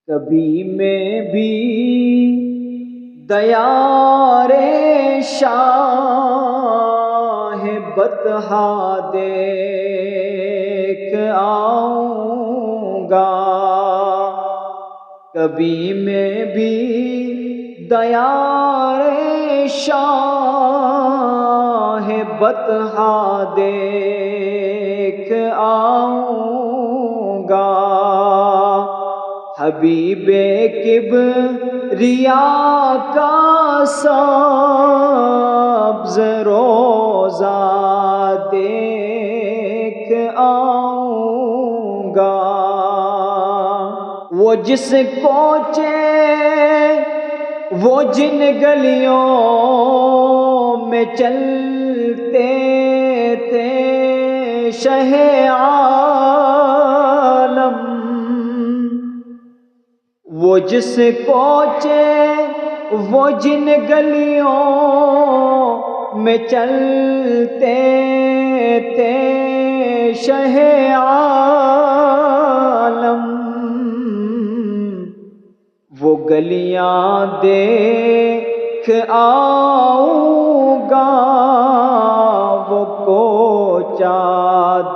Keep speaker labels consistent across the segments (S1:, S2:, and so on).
S1: کبھی میں بھی دیار شاہ بطحہ دیکھ آؤں گا، کبھی میں بھی دیار شاہ بطحہ دیکھ آؤں گا، حبیب کبریا کا سبز روضہ دیکھ آؤں گا، وہ جس کوچے وہ جن گلیوں میں چلتے تھے شہ عالم، وہ جس کوچے وہ جن گلیوں میں چلتے تھے شہ عالم، وہ گلیاں دیکھ آؤں گا، وہ کوچہ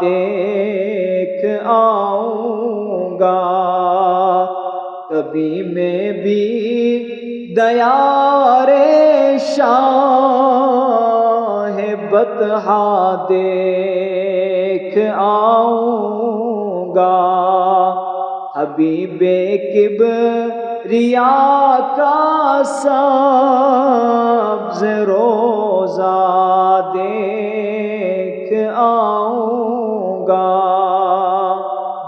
S1: دیکھ آؤں گا، کبھی میں بھی دیار شاہ بطحہ دیکھ آؤں گا، حبیب کبریا کا سبز روضہ دیکھ آؤں گا،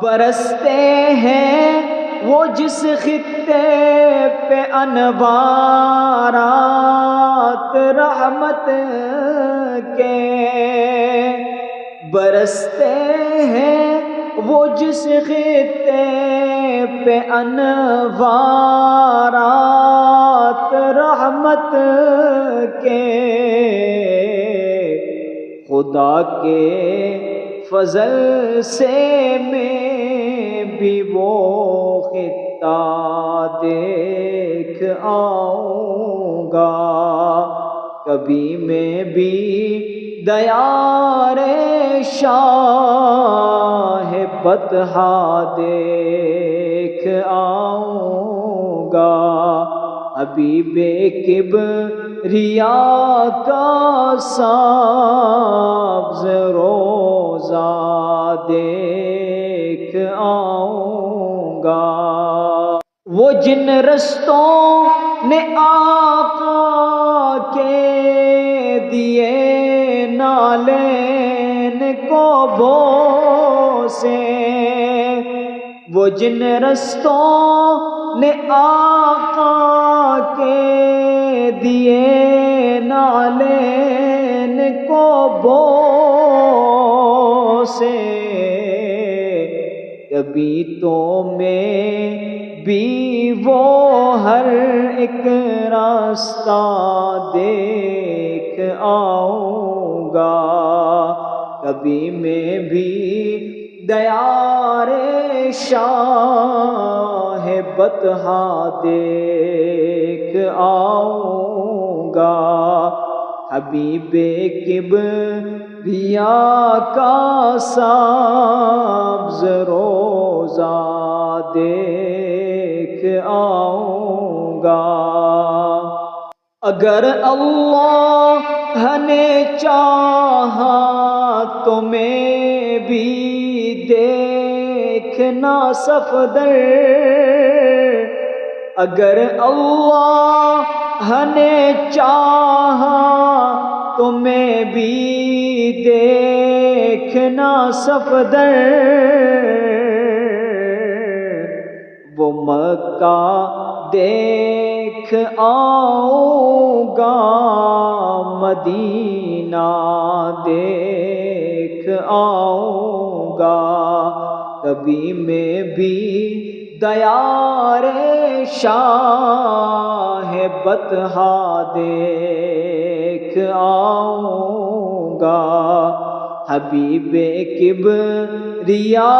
S1: برستے ہیں وہ جس خطے پہ انوارات رحمت کے، برستے ہیں وہ جس خطے پہ انوارات رحمت کے، خدا کے فضل سے میں بھی وہ خطہ دیکھ آؤں گا، کبھی میں بھی دیار شاہ بطحہ دیکھ آؤں گا، حبیب کبریا کا سبز روضہ دیکھ آؤں گا، وہ جن رستوں نے آقا کے دیے نالین کو بوسے، وہ جن رستوں نے آقا کے دیے نالین کو بوسے، کبھی تو میں بھی وہ ہر ایک راستہ دیکھ آؤں گا، کبھی میں بھی دیار شاہ بطحہ دیکھ آؤں گا، حبیب کبریا کا سبز روضہ دیکھ آؤں گا، اگر اللہ نے چاہا تو میں بھی دیکھنا صفدر، اگر اللہ نے چاہا تو میں بھی دیکھنا صفدر، وہ مکہ دیکھ آؤں گا، مدینہ دیکھ آؤں گا، کبھی میں بھی دیار شاہ بطحہ دیکھ آؤں گا، حبیب کبریا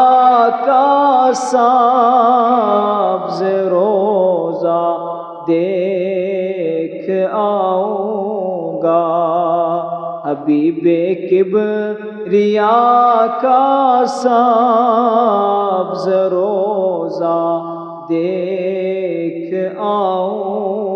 S1: کا سبز روزہ دیکھ آؤں گا، حبیب کبریا کا سبز روزہ دیکھ آؤں